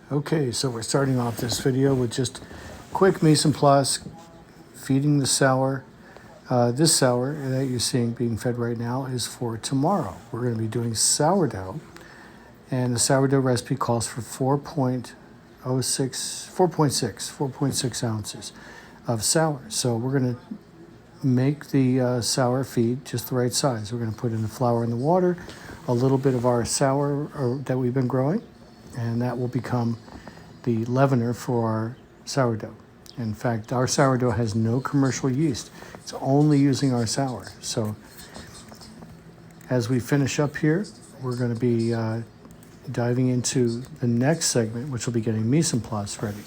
Okay, so we're starting off this video with just quick mise en place, feeding the sour. This sour that you're seeing being fed right now is for tomorrow. We're going to be doing sourdough, and the sourdough recipe calls for 4.6 ounces of sour. So we're going to make the sour feed just the right size. We're going to put in the flour and the water, a little bit of our sour that we've been growing, and that will become the leavener for our sourdough. In fact, our sourdough has no commercial yeast. It's only using our sour. So as we finish up here, we're going to be diving into the next segment, which will be getting mise en place ready.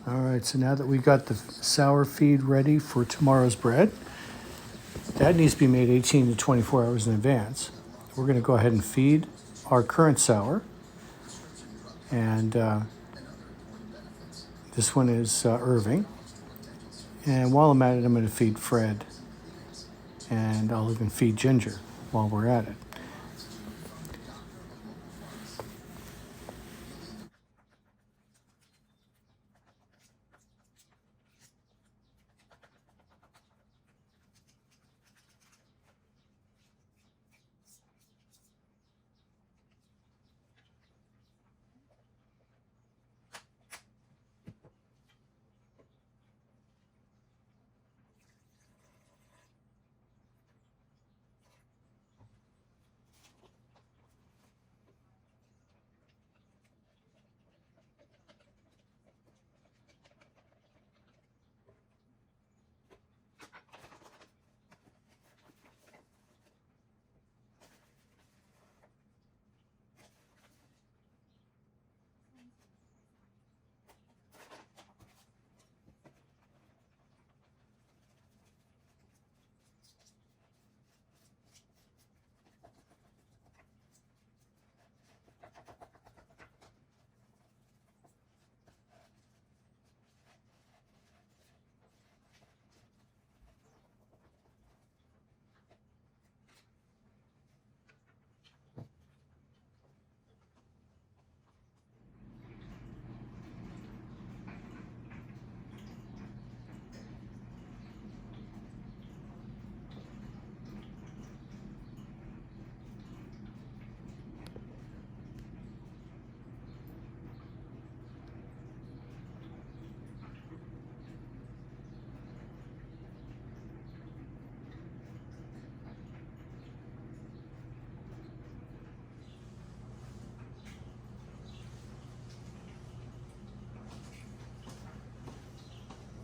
All right, so now that we've got the sour feed ready for tomorrow's bread, that needs to be made 18 to 24 hours in advance. We're going to go ahead and feed our current sour. And this one is Irving. And while I'm at it, I'm going to feed Fred. And I'll even feed Ginger while we're at it.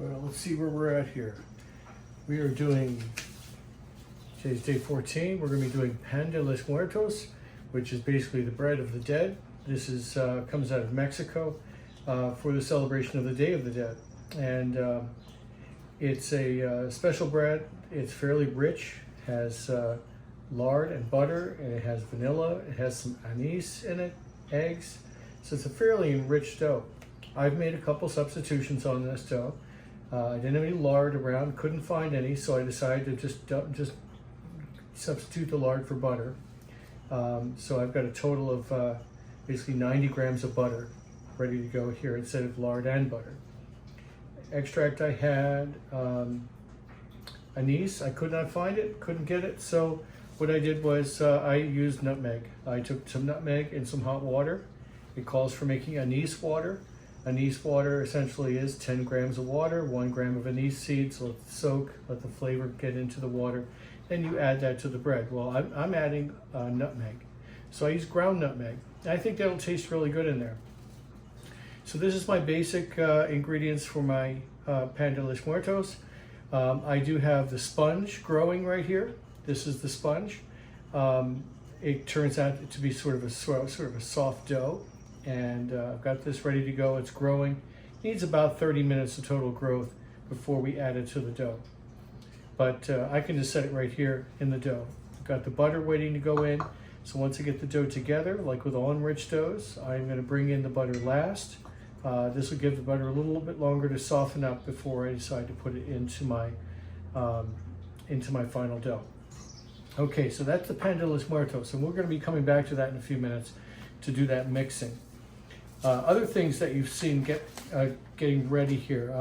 Well, let's see where we're at here. We are doing, today's day 14. We're going to be doing pan de los muertos, which is basically the bread of the dead. This is comes out of Mexico for the celebration of the Day of the Dead. And it's a special bread. It's fairly rich, has lard and butter, and it has vanilla. It has some anise in it, eggs. So it's a fairly enriched dough. I've made a couple substitutions on this dough. I didn't have any lard around, couldn't find any, so I decided to just substitute the lard for butter. So I've got a total of basically 90 grams of butter ready to go here instead of lard and butter. Extract I had anise. I could not find it, couldn't get it, so what I did was I used nutmeg. I took some nutmeg and some hot water. It calls for making anise water. Anise water essentially is 10 grams of water, 1 gram of anise seeds, let it soak, let the flavor get into the water, then you add that to the bread. Well, I'm adding nutmeg. So I use ground nutmeg. I think that'll taste really good in there. So this is my basic ingredients for my pan de los muertos. I do have the sponge growing right here. This is the sponge. It turns out to be sort of a soft dough. And I've got this ready to go. It's growing. Needs about 30 minutes of total growth before we add it to the dough. But I can just set it right here in the dough. I've got the butter waiting to go in. So once I get the dough together, like with all enriched doughs, I'm going to bring in the butter last. This will give the butter a little bit longer to soften up before I decide to put it into my final dough. Okay, so that's the pan de los muertos, and we're going to be coming back to that in a few minutes to do that mixing. Other things that you've seen getting ready here.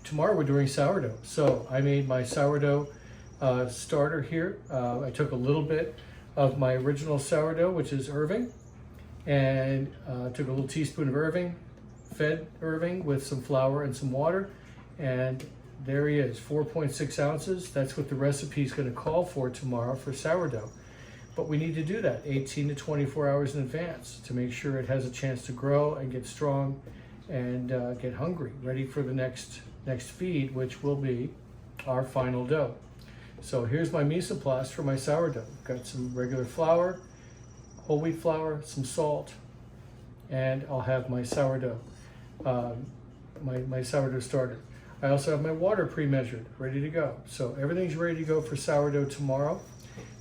Tomorrow we're doing sourdough. So I made my sourdough starter here. I took a little bit of my original sourdough, which is Irving, and took a little teaspoon of Irving, fed Irving with some flour and some water, and there he is, 4.6 ounces. That's what the recipe is going to call for tomorrow for sourdough. But we need to do that 18 to 24 hours in advance to make sure it has a chance to grow and get strong and get hungry, ready for the next feed, which will be our final dough. So here's my mise en place for my sourdough. Got some regular flour, whole wheat flour, some salt, and I'll have my sourdough, my sourdough starter. I also have my water pre-measured, ready to go. So everything's ready to go for sourdough tomorrow,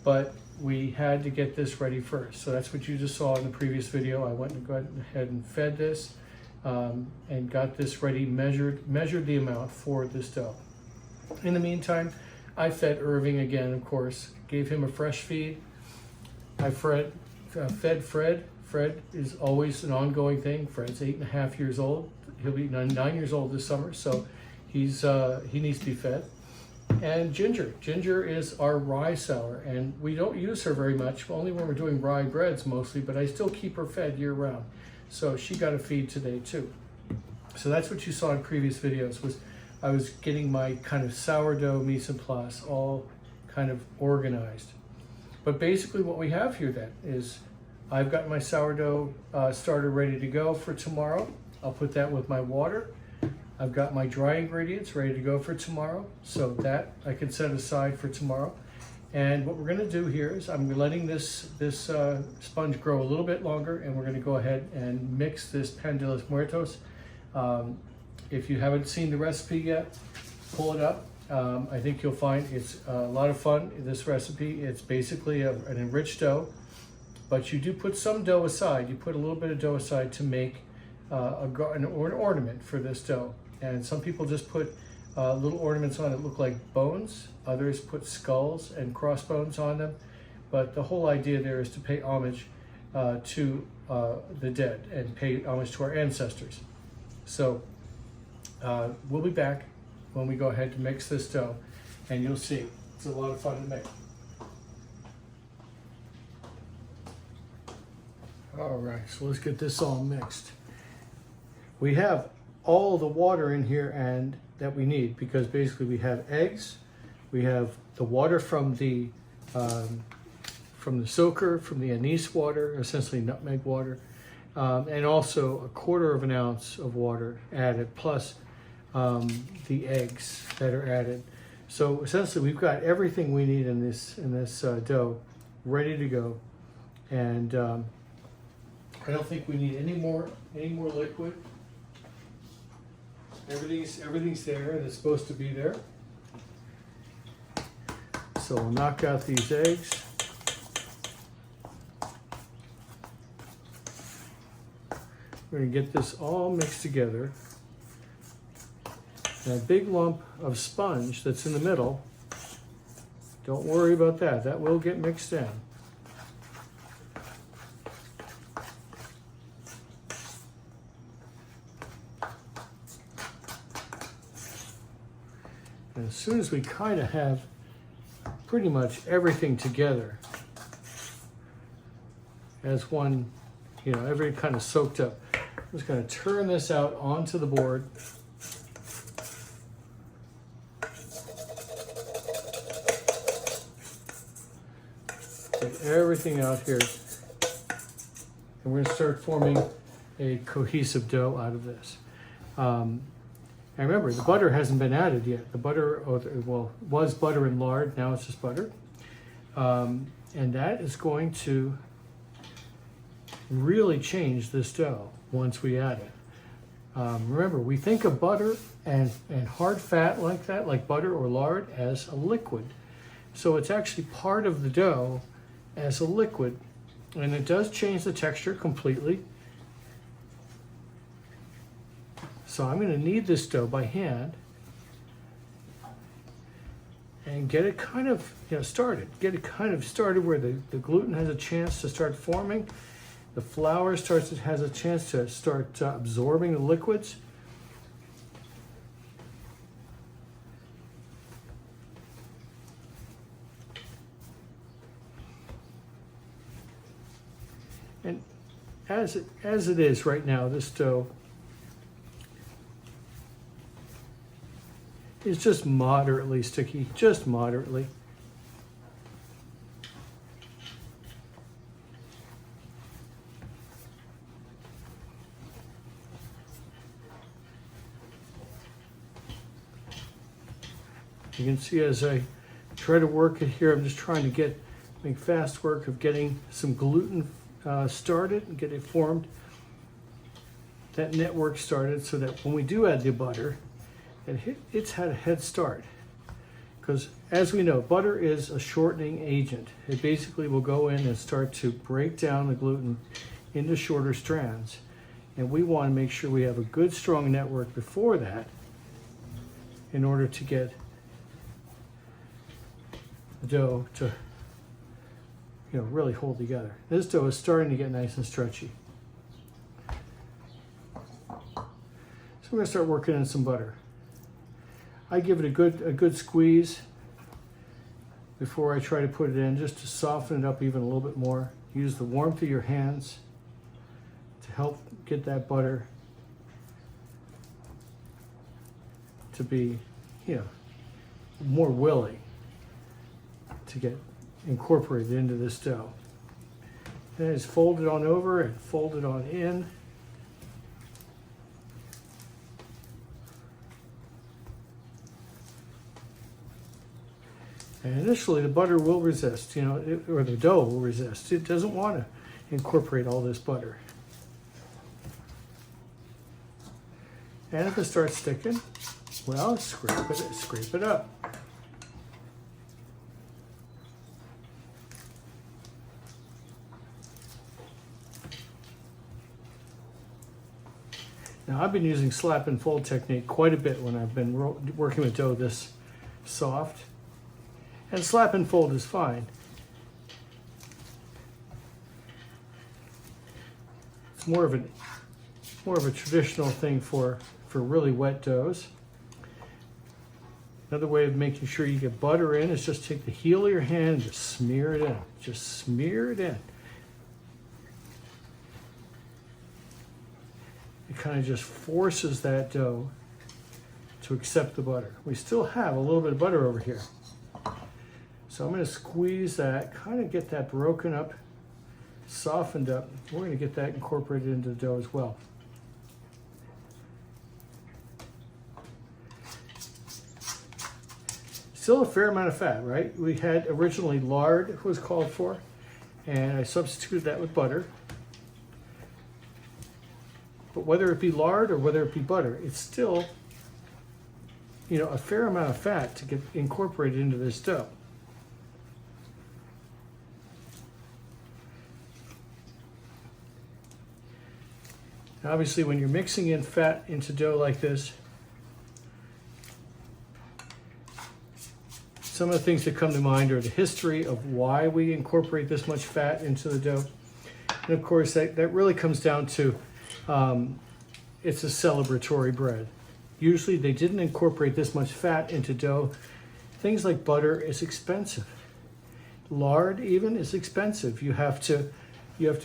but we had to get this ready first. So that's what you just saw in the previous video. I went and got ahead and fed this and got this ready, measured the amount for this dough. In the meantime, I fed Irving again, of course, gave him a fresh feed. I fed Fred. Fred is always an ongoing thing. Fred's 8.5 years old. He'll be 9 years old this summer, so he needs to be fed. And Ginger. Ginger is our rye sour, and we don't use her very much, only when we're doing rye breads mostly, but I still keep her fed year round. So she got a feed today too. So that's what you saw in previous videos, was I was getting my kind of sourdough mise en place all kind of organized. But basically what we have here then is I've got my sourdough starter ready to go for tomorrow. I'll put that with my water. I've got my dry ingredients ready to go for tomorrow, so that I can set aside for tomorrow. And what we're going to do here is I'm letting this sponge grow a little bit longer, and we're going to go ahead and mix this pan de los muertos. If you haven't seen the recipe yet, pull it up. I think you'll find it's a lot of fun, this recipe. It's basically an enriched dough, but you do put some dough aside. You put a little bit of dough aside to make an ornament for this dough. And some people just put little ornaments on it look like bones. Others put skulls and crossbones on them. But the whole idea there is to pay homage to the dead and pay homage to our ancestors. So we'll be back when we go ahead to mix this dough, and you'll see it's a lot of fun to make. All right, so let's get this all mixed. We have all the water in here and that we need, because basically we have eggs, we have the water from the soaker, from the anise water, essentially nutmeg water, and also a 1/4 ounce of water added, plus the eggs that are added. So essentially we've got everything we need in this dough ready to go, and I don't think we need any more liquid. Everything's there, and it's supposed to be there. So we'll knock out these eggs. We're going to get this all mixed together. And a big lump of sponge that's in the middle, don't worry about that. That will get mixed in. And as soon as we kind of have pretty much everything together as one, everything kind of soaked up, I'm just going to turn this out onto the board. Get everything out here. And we're going to start forming a cohesive dough out of this. And remember, the butter hasn't been added yet. The butter, was butter and lard, now it's just butter. And that is going to really change this dough once we add it. Remember, we think of butter and hard fat like that, like butter or lard, as a liquid. So it's actually part of the dough as a liquid, and it does change the texture completely. So I'm going to knead this dough by hand, and get it kind of started. Get it kind of started where the gluten has a chance to start forming. The flour has a chance to start absorbing the liquids. And as it is right now, this dough is just moderately sticky, just moderately. You can see as I try to work it here, I'm just trying to make fast work of getting some gluten started and get it formed, that network started, so that when we do add the butter, it's had a head start. Because as we know, butter is a shortening agent. It basically will go in and start to break down the gluten into shorter strands. And we want to make sure we have a good strong network before that in order to get the dough to really hold together. This dough is starting to get nice and stretchy. So we're going to start working in some butter. I give it a good squeeze before I try to put it in, just to soften it up even a little bit more. Use the warmth of your hands to help get that butter to be, more willing to get incorporated into this dough. Then it's folded on over and folded on in. And initially the butter will resist, or the dough will resist. It doesn't want to incorporate all this butter. And if it starts sticking, well, scrape it up. Now, I've been using slap and fold technique quite a bit when I've been working with dough this soft. And slap and fold is fine. It's more of a traditional thing for really wet doughs. Another way of making sure you get butter in is just take the heel of your hand and just smear it in. Just smear it in. It kind of just forces that dough to accept the butter. We still have a little bit of butter over here. So I'm going to squeeze that, kind of get that broken up, softened up. We're going to get that incorporated into the dough as well. Still a fair amount of fat, right? We had originally lard was called for, and I substituted that with butter. But whether it be lard or whether it be butter, it's still, a fair amount of fat to get incorporated into this dough. Now, obviously, when you're mixing in fat into dough like this, some of the things that come to mind are the history of why we incorporate this much fat into the dough. And of course, that really comes down to it's a celebratory bread. Usually they didn't incorporate this much fat into dough. Things like butter is expensive. Lard even is expensive. You have to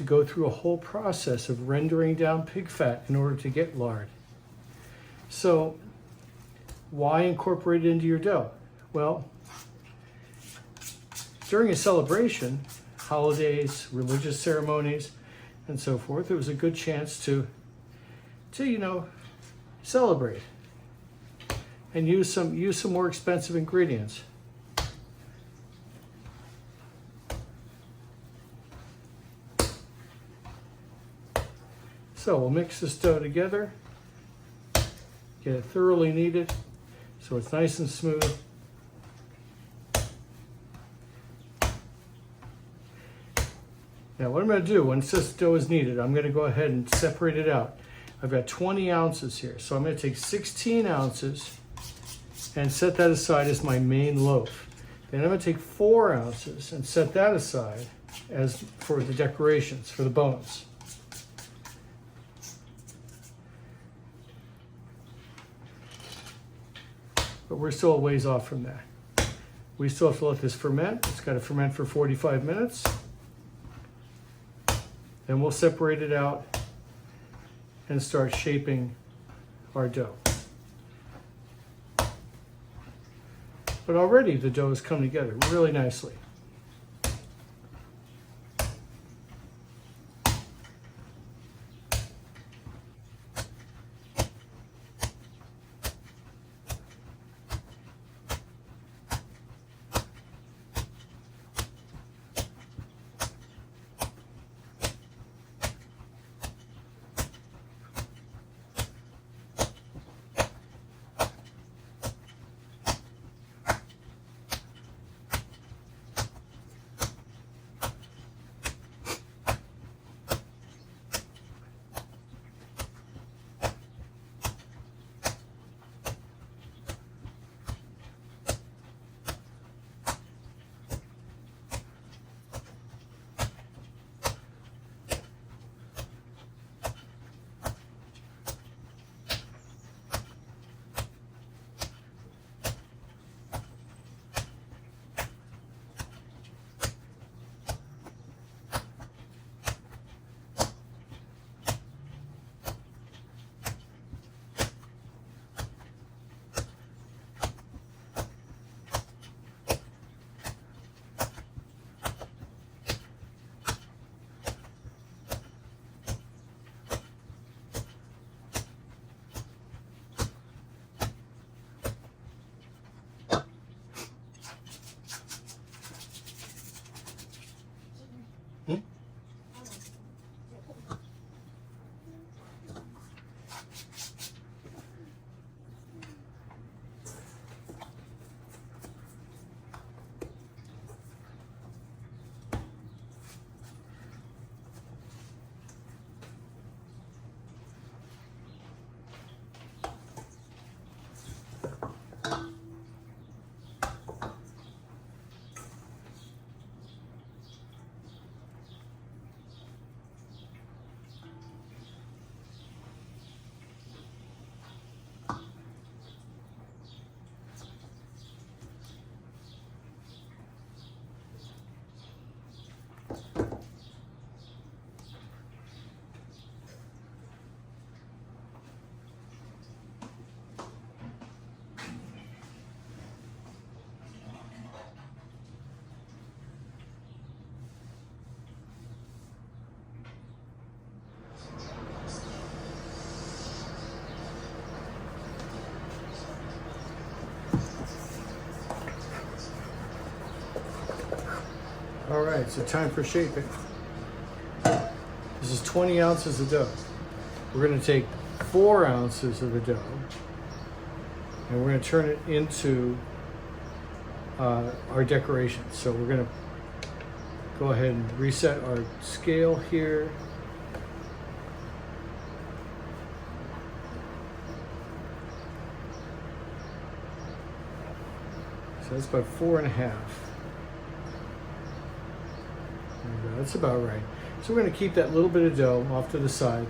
go through a whole process of rendering down pig fat in order to get lard. So why incorporate it into your dough? Well, during a celebration, holidays, religious ceremonies, and so forth, it was a good chance to celebrate and use some more expensive ingredients. So we'll mix this dough together, get it thoroughly kneaded so it's nice and smooth. Now what I'm going to do, once this dough is kneaded, I'm going to go ahead and separate it out. I've got 20 ounces here, so I'm going to take 16 ounces and set that aside as my main loaf. Then I'm going to take 4 ounces and set that aside as for the decorations, for the bones. But we're still a ways off from that. We still have to let this ferment. It's got to ferment for 45 minutes. Then we'll separate it out and start shaping our dough. But already the dough has come together really nicely. All right, so time for shaping. This is 20 ounces of dough. We're going to take 4 ounces of the dough and we're going to turn it into our decorations. So we're going to go ahead and reset our scale here. So that's about 4.5. That's about right. So we're going to keep that little bit of dough off to the side.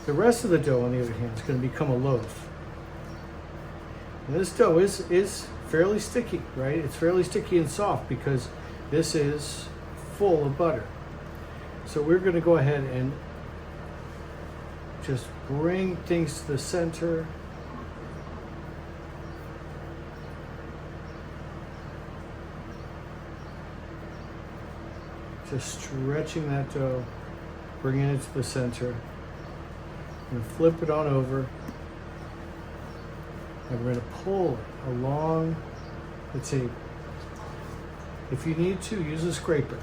The rest of the dough, on the other hand, is going to become a loaf. And this dough is fairly sticky, right? It's fairly sticky and soft because this is full of butter. So we're going to go ahead and just bring things to the center. Just stretching that dough, bringing it to the center. I'm going to flip it on over. And we're going to pull it along the table. If you need to, use a scraper.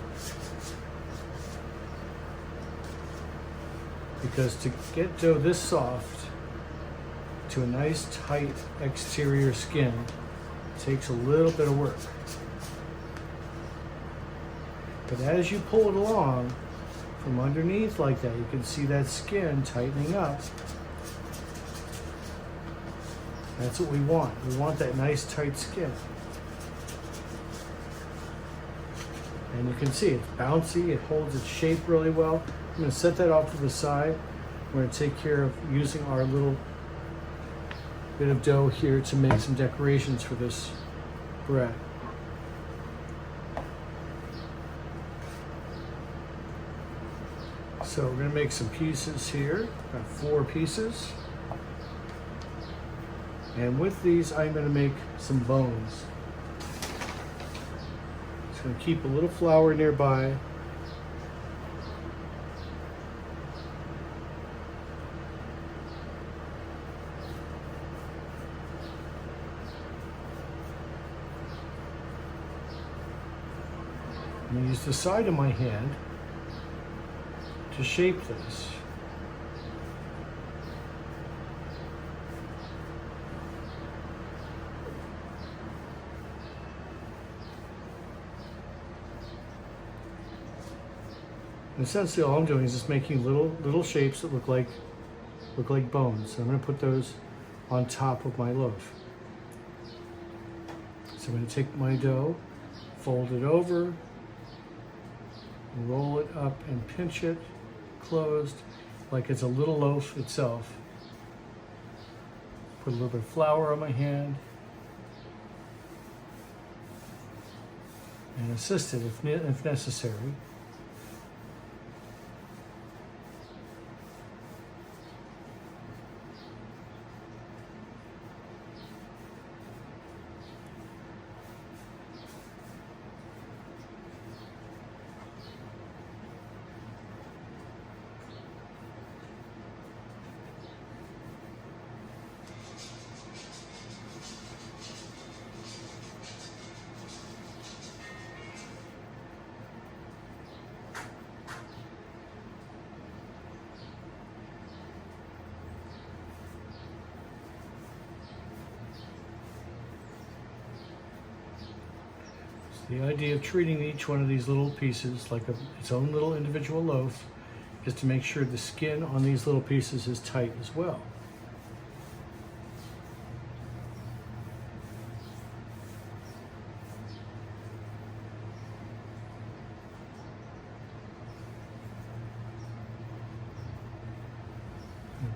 Because to get dough this soft to a nice tight exterior skin takes a little bit of work. But as you pull it along from underneath like that, you can see that skin tightening up. That's what we want. We want that nice tight skin. And you can see it's bouncy, it holds its shape really well. I'm going to set that off to the side. We're going to take care of using our little bit of dough here to make some decorations for this bread. So we're going to make some pieces here, about 4 pieces. And with these, I'm going to make some bones. Just going to keep a little flour nearby. I'm going to use the side of my hand to shape this. And essentially all I'm doing is just making little shapes that look like bones. So I'm going to put those on top of my loaf. So I'm going to take my dough, fold it over, roll it up and pinch it closed like it's a little loaf itself. Put a little bit of flour on my hand and assist it if necessary. The idea of treating each one of these little pieces like its own little individual loaf is to make sure the skin on these little pieces is tight as well.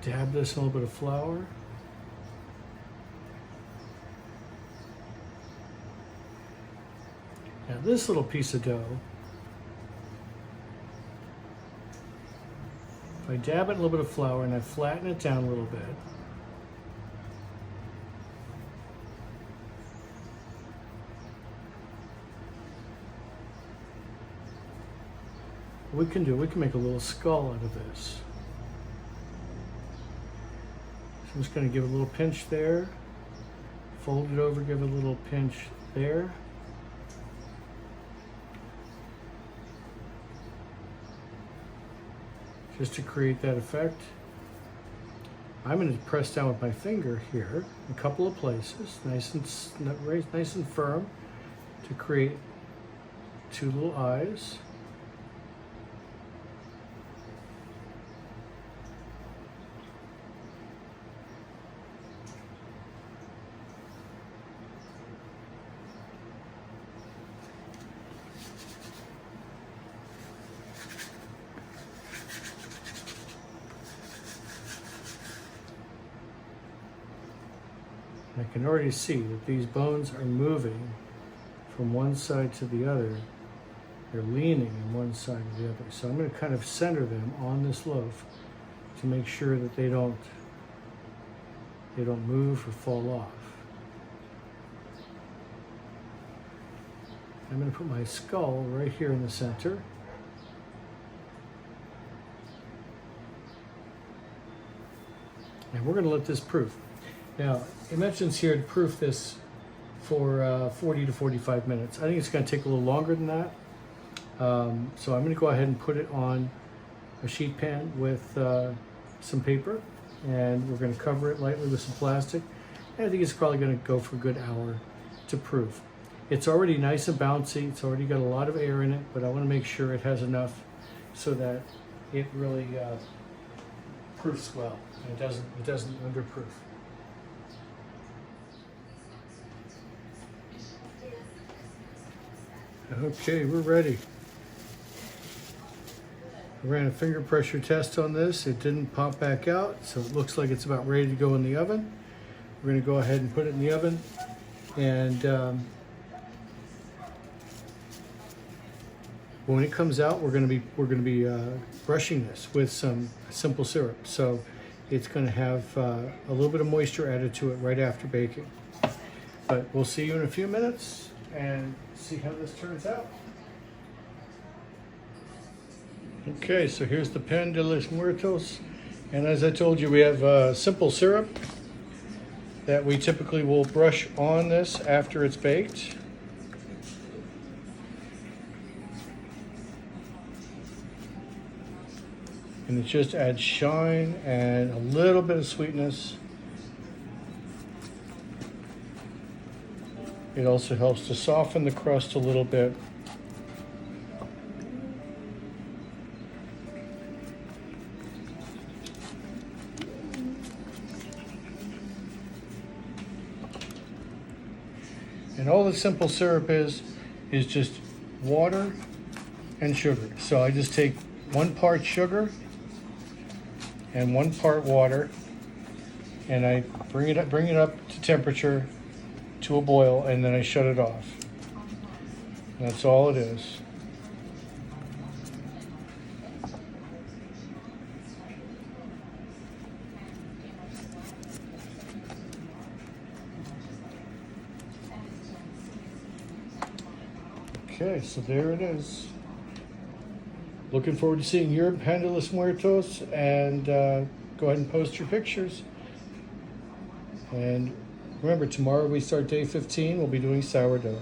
Dab this in a little bit of flour. Now this little piece of dough, if I dab it in a little bit of flour and I flatten it down a little bit, we can make a little skull out of this. So I'm just going to give it a little pinch there, fold it over, give it a little pinch there. Just to create that effect. I'm going to press down with my finger here, a couple of places, nice and firm, to create 2 little eyes. I can already see that these bones are moving from one side to the other. They're leaning on one side to the other. So I'm going to kind of center them on this loaf to make sure that they don't move or fall off. I'm going to put my skull right here in the center. And we're going to let this proof. Now, it mentions here to proof this for 40 to 45 minutes. I think it's going to take a little longer than that. So I'm going to go ahead and put it on a sheet pan with some paper, and we're going to cover it lightly with some plastic. And I think it's probably going to go for a good hour to proof. It's already nice and bouncy. It's already got a lot of air in it, but I want to make sure it has enough so that it really proofs well. And it doesn't underproof. Okay, we're ready. I ran a finger pressure test on this. It didn't pop back out, so it looks like it's about ready to go in the oven. We're going to go ahead and put it in the oven, and when it comes out, we're going to be brushing this with some simple syrup. So it's going to have a little bit of moisture added to it right after baking. But we'll see you in a few minutes and see how this turns out. Okay, so here's the pan de los muertos, and as I told you, we have simple syrup that we typically will brush on this after it's baked. And it just adds shine and a little bit of sweetness. It also helps to soften the crust a little bit. And all the simple syrup is just water and sugar. So I just take 1 part sugar and 1 part water, and I bring it up to temperature to a boil, and then I shut it off. That's all it is. Okay, so there it is. Looking forward to seeing your pan de los muertos, and go ahead and post your pictures. And remember, tomorrow we start day 15. We'll be doing sourdough.